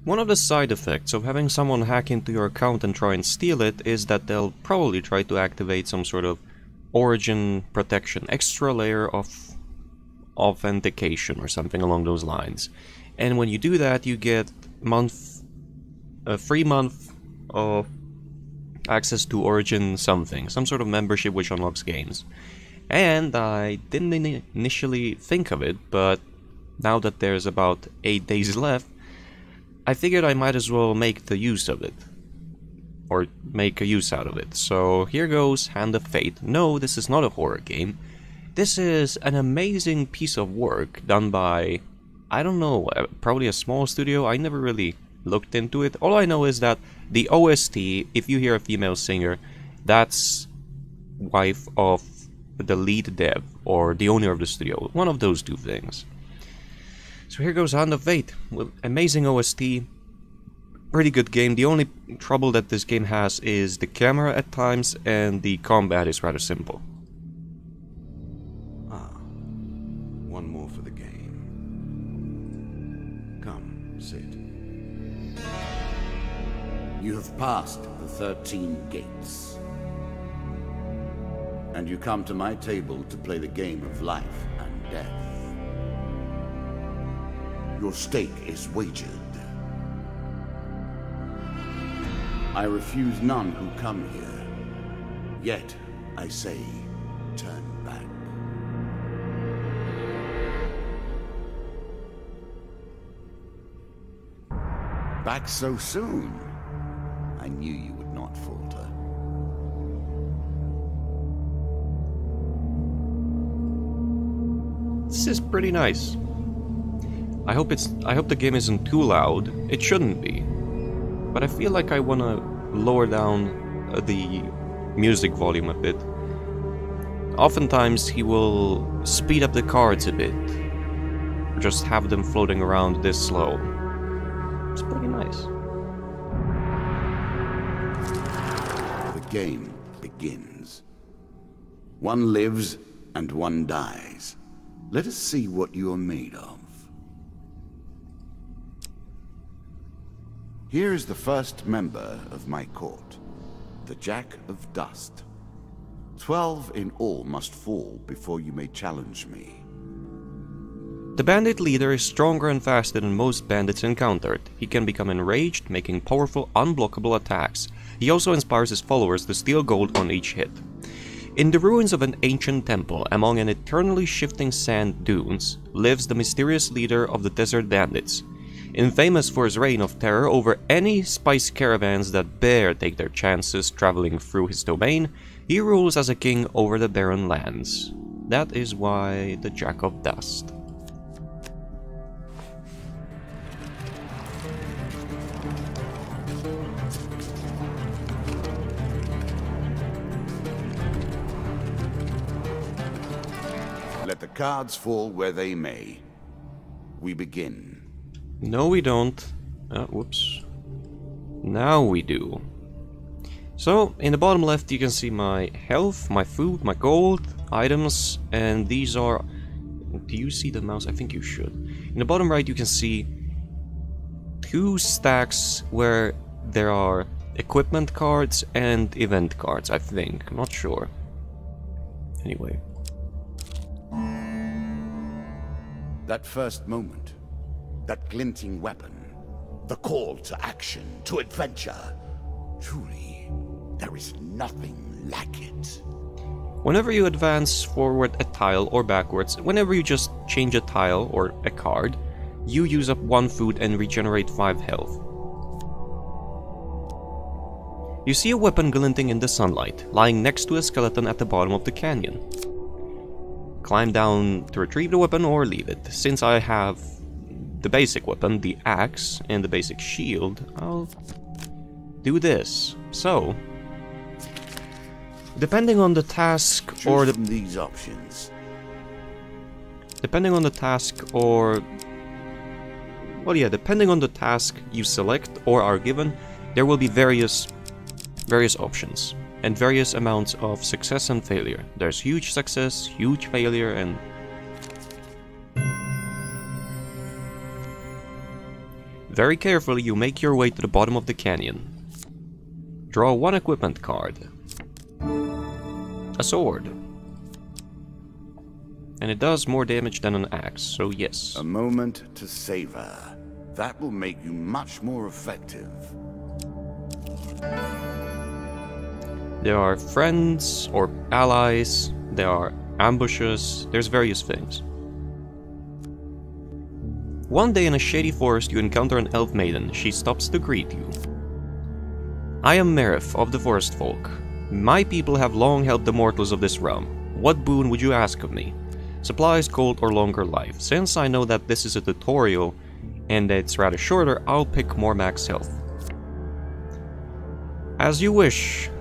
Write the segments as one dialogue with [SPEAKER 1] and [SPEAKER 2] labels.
[SPEAKER 1] One of the side effects of having someone hack into your account and try and steal it is that they'll probably try to activate some sort of origin protection, extra layer of authentication or something along those lines. And when you do that, you get a free month of access to Origin something, some sort of membership which unlocks games. And I didn't initially think of it, but now that there's about 8 days left, I figured I might as well make the use of it. Or make a use out of it. So here goes Hand of Fate. No, this is not a horror game. This is an amazing piece of work done by, I don't know, probably a small studio. I never really looked into it. All I know is that the OST, if you hear a female singer, that's wife of the lead dev or the owner of the studio. One of those two things. So here goes Hand of Fate with amazing OST. Pretty good game. The only trouble that this game has is the camera at times, and the combat is rather simple.
[SPEAKER 2] One more for the game. Come, sit. You have passed the 13 gates. And you come to my table to play the game of life and death. Your stake is wagered. I refuse none who come here. Yet, I say, turn back. Back so soon? I knew you would not falter.
[SPEAKER 1] This is pretty nice. I hope the game isn't too loud. It shouldn't be. But I feel like I want to lower down the music volume a bit. Oftentimes he will speed up the cards a bit. Or just have them floating around this slow. It's pretty nice.
[SPEAKER 2] The game begins. One lives and one dies. Let us see what you are made of. Here is the first member of my court, the Jack of Dust. 12 in all must fall before you may challenge me.
[SPEAKER 1] The bandit leader is stronger and faster than most bandits encountered. He can become enraged, making powerful, unblockable attacks. He also inspires his followers to steal gold on each hit. In the ruins of an ancient temple, among an eternally shifting sand dunes, lives the mysterious leader of the desert bandits. Infamous for his reign of terror over any spice caravans that dare take their chances traveling through his domain, he rules as a king over the barren lands. That is why the Jack of Dust.
[SPEAKER 2] Let the cards fall where they may. We begin.
[SPEAKER 1] No, we don't. Whoops. Now we do. So, in the bottom left you can see my health, my food, my gold, items, and these are... Do you see the mouse? I think you should. In the bottom right you can see 2 stacks where there are equipment cards and event cards, I think. I'm not sure. Anyway.
[SPEAKER 2] That first moment. That glinting weapon, the call to action, to adventure. Truly, there is nothing like it.
[SPEAKER 1] Whenever you advance forward a tile or backwards, whenever you just change a tile or a card, you use up 1 food and regenerate 5 health. You see a weapon glinting in the sunlight, lying next to a skeleton at the bottom of the canyon. Climb down to retrieve the weapon or leave it. Since I have the basic weapon, the axe, and the basic shield, I'll do this. So, depending on the task or the...
[SPEAKER 2] these options.
[SPEAKER 1] Depending on the task or... Well, yeah, depending on the task you select or are given, there will be various options. And various amounts of success and failure. There's huge success, huge failure, and... Very carefully, you make your way to the bottom of the canyon. Draw one equipment card. A sword. And it does more damage than an axe, so yes.
[SPEAKER 2] A moment to savor. That will make you much more effective.
[SPEAKER 1] There are friends or allies, there are ambushes, there's various things. One day in a shady forest you encounter an elf maiden. She stops to greet you. I am Merith of the Forest Folk. My people have long helped the mortals of this realm. What boon would you ask of me? Supplies, gold, or longer life. Since I know that this is a tutorial and it's rather shorter, I'll pick more max health. As you wish.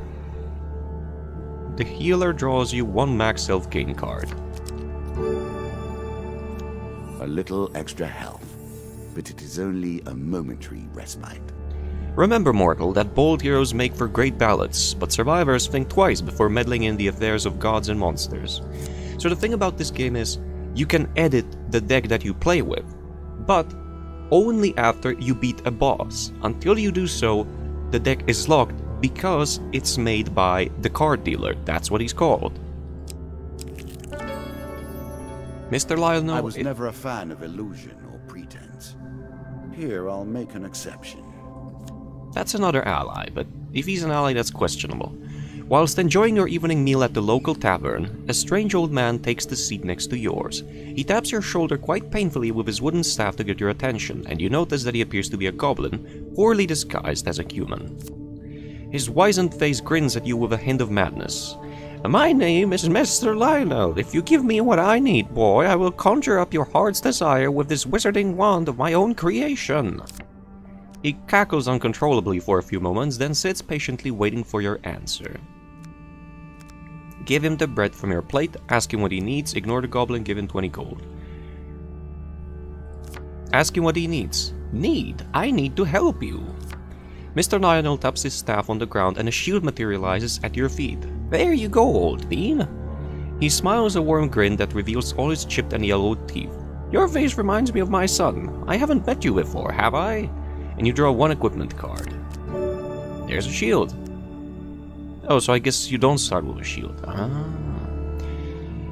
[SPEAKER 1] The healer draws you one max health gain card.
[SPEAKER 2] A little extra health, but it is only a momentary respite.
[SPEAKER 1] Remember, mortal, that bold heroes make for great ballads, but survivors think twice before meddling in the affairs of gods and monsters. So the thing about this game is, you can edit the deck that you play with, but only after you beat a boss. Until you do so, the deck is locked because it's made by the card dealer. That's what he's called. Mr. Lionel...
[SPEAKER 2] I was never a fan of illusion or pretense. Here, I'll make an exception.
[SPEAKER 1] That's another ally, but if he's an ally, that's questionable. Whilst enjoying your evening meal at the local tavern, a strange old man takes the seat next to yours. He taps your shoulder quite painfully with his wooden staff to get your attention, and you notice that he appears to be a goblin, poorly disguised as a human. His wizened face grins at you with a hint of madness. My name is Mr. Lionel. If you give me what I need, boy, I will conjure up your heart's desire with this wizarding wand of my own creation. He cackles uncontrollably for a few moments, then sits patiently waiting for your answer. Give him the bread from your plate, ask him what he needs, ignore the goblin, give him 20 gold. Ask him what he needs. Need? I need to help you. Mr. Lionel taps his staff on the ground and a shield materializes at your feet. There you go, old bean. He smiles a warm grin that reveals all his chipped and yellowed teeth. Your face reminds me of my son. I haven't met you before, have I? And you draw one equipment card. There's a shield. Oh, so I guess you don't start with a shield. Ah.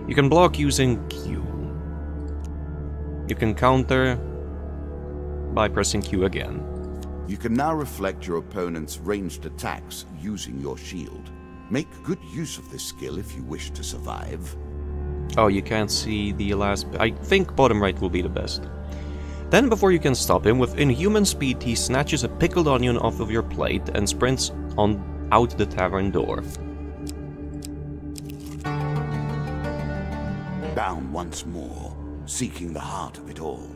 [SPEAKER 1] You can block using Q. You can counter by pressing Q again.
[SPEAKER 2] You can now reflect your opponent's ranged attacks using your shield. Make good use of this skill if you wish to survive.
[SPEAKER 1] Oh, you can't see the last... I think bottom right will be the best. Then, before you can stop him, with inhuman speed he snatches a pickled onion off of your plate and sprints out the tavern door.
[SPEAKER 2] Bound once more, seeking the heart of it all.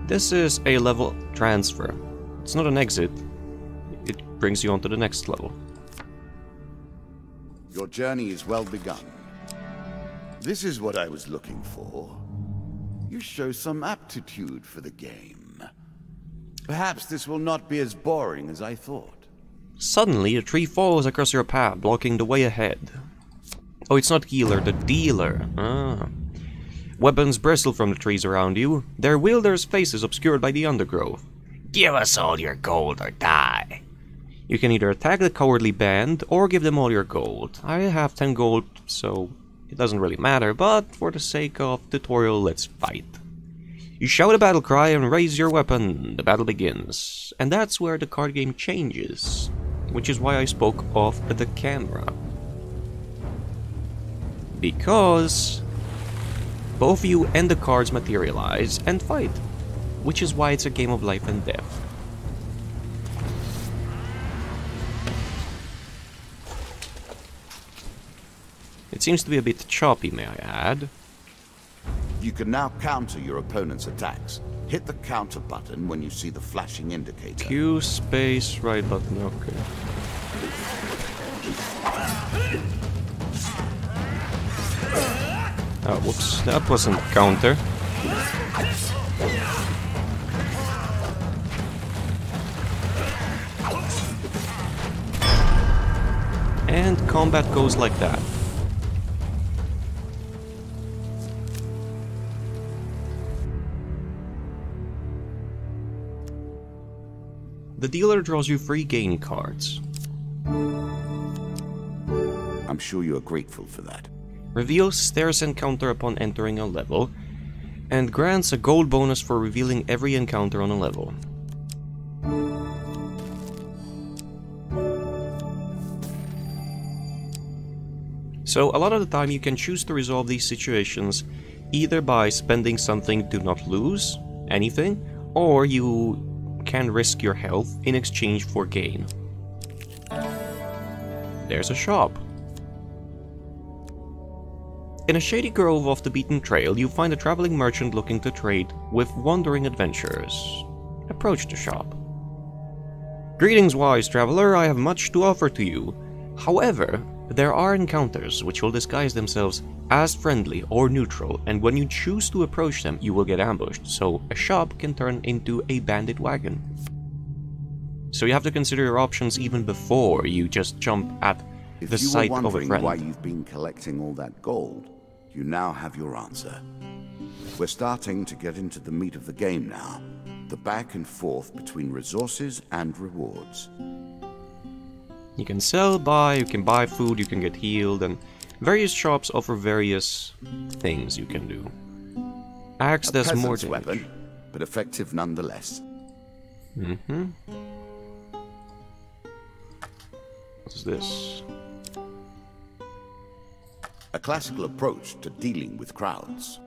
[SPEAKER 1] This is a level transfer. It's not an exit. It brings you on to the next level.
[SPEAKER 2] Your journey is well begun. This is what I was looking for. You show some aptitude for the game. Perhaps this will not be as boring as I thought.
[SPEAKER 1] Suddenly, a tree falls across your path, blocking the way ahead. Oh, it's not healer, the dealer. Ah. Weapons bristle from the trees around you, their wielders' faces obscured by the undergrowth. Give us all your gold or die. You can either attack the cowardly band, or give them all your gold. I have 10 gold, so it doesn't really matter, but for the sake of tutorial, let's fight. You shout a battle cry and raise your weapon. The battle begins. And that's where the card game changes. Which is why I spoke of the camera. Because both you and the cards materialize and fight. Which is why it's a game of life and death. It seems to be a bit choppy, may I add.
[SPEAKER 2] You can now counter your opponent's attacks. Hit the counter button when you see the flashing indicator.
[SPEAKER 1] Q space right button, okay. Oh, whoops, that wasn't counter. And combat goes like that. The dealer draws you 3 gain cards.
[SPEAKER 2] I'm sure you are grateful for that.
[SPEAKER 1] Reveals stairs encounter upon entering a level, and grants a gold bonus for revealing every encounter on a level. So a lot of the time you can choose to resolve these situations either by spending something to not lose anything, or you can risk your health in exchange for gain. There's a shop. In a shady grove off the beaten trail, you find a traveling merchant looking to trade with wandering adventurers. Approach the shop. Greetings, wise traveler, I have much to offer to you. However, there are encounters which will disguise themselves as friendly or neutral, and when you choose to approach them, you will get ambushed, so a shop can turn into a bandit wagon. So you have to consider your options even before you just jump at the sight of a friend.
[SPEAKER 2] If you were wondering why you've been collecting all that gold, you now have your answer. We're starting to get into the meat of the game now, the back and forth between resources and rewards.
[SPEAKER 1] You can sell, buy, you can buy food, you can get healed, and various shops offer various things you can do. Axe does more damage.
[SPEAKER 2] Weapon, but effective nonetheless.
[SPEAKER 1] What's this?
[SPEAKER 2] A classical approach to dealing with crowds.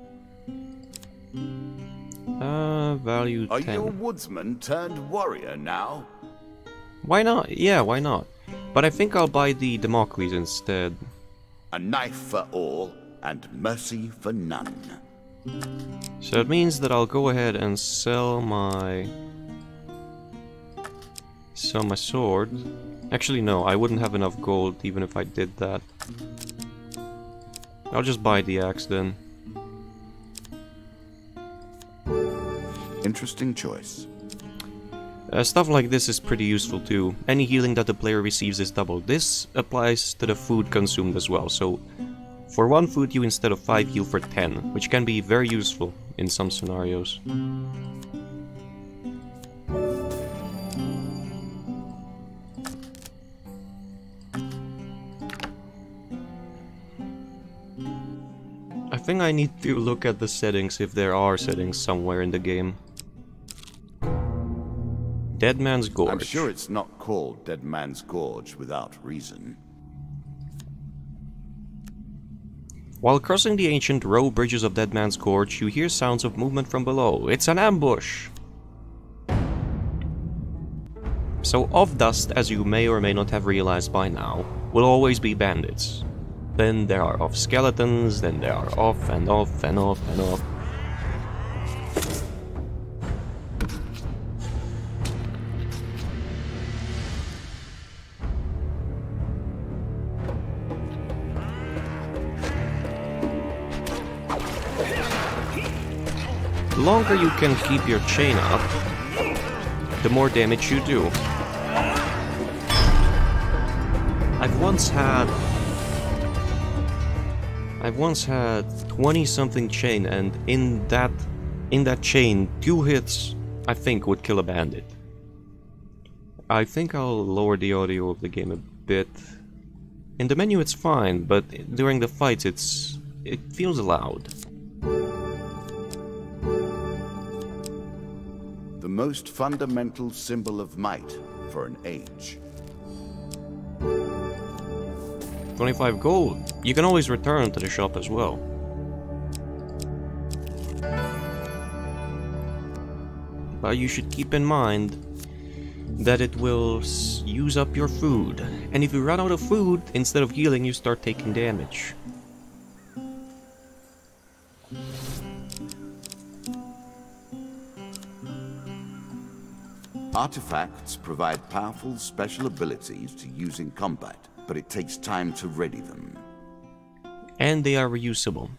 [SPEAKER 1] Value 10.
[SPEAKER 2] Are you a woodsman turned warrior now?
[SPEAKER 1] Why not? Yeah, why not? But I think I'll buy the Damocles instead.
[SPEAKER 2] A knife for all, and mercy for none.
[SPEAKER 1] So it means that I'll go ahead and sell my sword. Actually, no, I wouldn't have enough gold even if I did that. I'll just buy the axe then.
[SPEAKER 2] Interesting choice.
[SPEAKER 1] Stuff like this is pretty useful too. Any healing that the player receives is doubled. This applies to the food consumed as well, so for 1 food you instead of 5 heal for 10, which can be very useful in some scenarios. I think I need to look at the settings if there are settings somewhere in the game. Dead Man's Gorge.
[SPEAKER 2] I'm sure it's not called Dead Man's Gorge without reason.
[SPEAKER 1] While crossing the ancient row bridges of Dead Man's Gorge, you hear sounds of movement from below. It's an ambush! So off dust, as you may or may not have realized by now, will always be bandits. Then there are off skeletons, then there are off and off and off and off. The longer you can keep your chain up, the more damage you do. I've once had 20-something chain, and in that chain, 2 hits, I think, would kill a bandit. I think I'll lower the audio of the game a bit. In the menu it's fine, but during the fights it feels loud.
[SPEAKER 2] The most fundamental symbol of might for an age.
[SPEAKER 1] 25 gold. You can always return to the shop as well. But you should keep in mind that it will use up your food. And if you run out of food, instead of healing, you start taking damage.
[SPEAKER 2] Artifacts provide powerful special abilities to use in combat, but it takes time to ready them.
[SPEAKER 1] And they are reusable.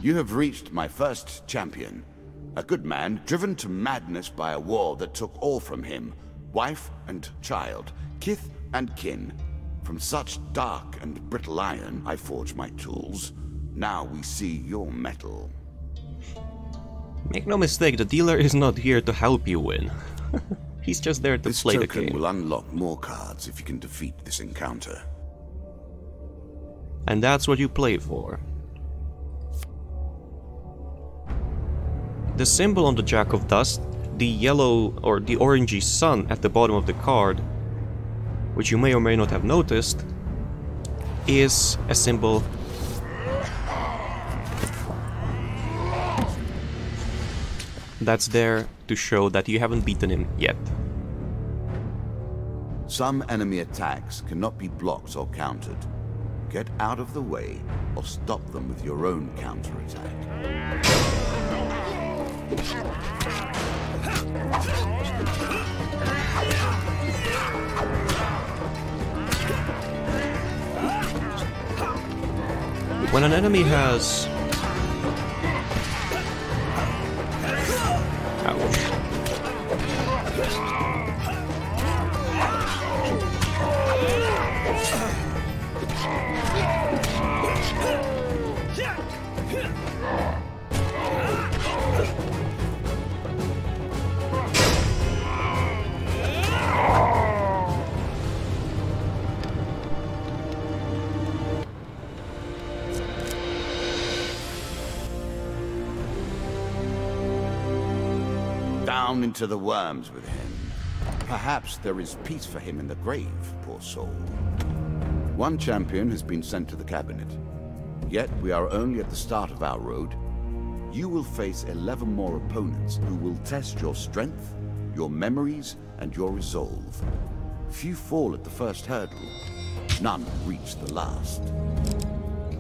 [SPEAKER 2] You have reached my first champion. A good man driven to madness by a war that took all from him. Wife and child, kith and kin. From such dark and brittle iron I forge my tools. Now we see your metal.
[SPEAKER 1] Make no mistake, the dealer is not here to help you win. He's just there to play the game.
[SPEAKER 2] This token will unlock more cards if you can defeat this encounter.
[SPEAKER 1] And that's what you play for. The symbol on the Jack of Dust, the yellow or the orangey sun at the bottom of the card, which you may or may not have noticed, is a symbol that's there to show that you haven't beaten him yet.
[SPEAKER 2] Some enemy attacks cannot be blocked or countered. Get out of the way or stop them with your own counterattack.
[SPEAKER 1] When an enemy has... Ouch.
[SPEAKER 2] Down into the worms with him. Perhaps there is peace for him in the grave, poor soul. One champion has been sent to the cabinet. Yet we are only at the start of our road. You will face 11 more opponents who will test your strength, your memories, and your resolve. Few fall at the first hurdle. None reach the last.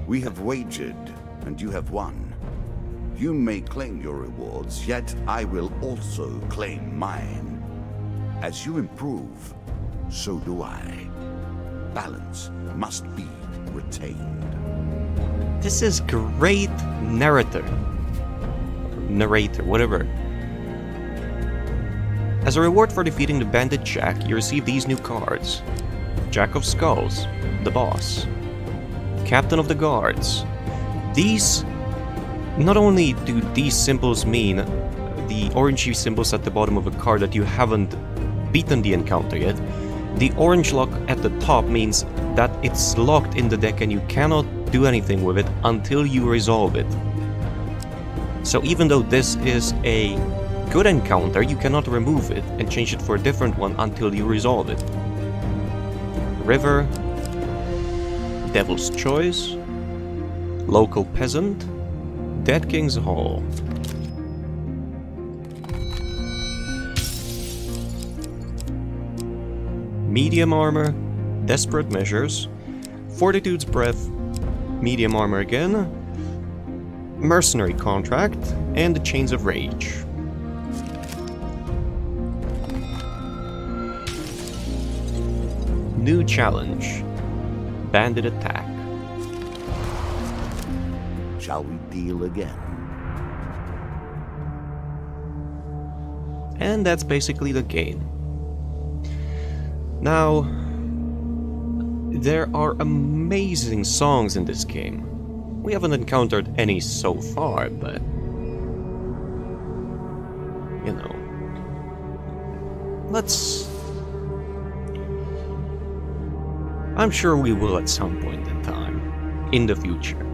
[SPEAKER 2] We have wagered, and you have won. You may claim your rewards, yet I will also claim mine. As you improve, so do I. Balance must be retained.
[SPEAKER 1] This is great narrator, whatever. As a reward for defeating the Bandit Jack, you receive these new cards. Jack of Skulls, the boss. Captain of the Guards. These... Not only do these symbols mean the orangey symbols at the bottom of a card that you haven't beaten the encounter yet, the orange lock at the top means that it's locked in the deck and you cannot do anything with it until you resolve it. So even though this is a good encounter, you cannot remove it and change it for a different one until you resolve it. River, Devil's Choice, Local Peasant, Dead King's Hall. Medium Armor, Desperate Measures, Fortitude's Breath, Medium Armor again, Mercenary Contract, and the Chains of Rage. New challenge, Bandit Attack.
[SPEAKER 2] Shall we deal again?
[SPEAKER 1] And that's basically the game. Now, there are amazing songs in this game. We haven't encountered any so far, but... you know... let's... I'm sure we will at some point in time, in the future.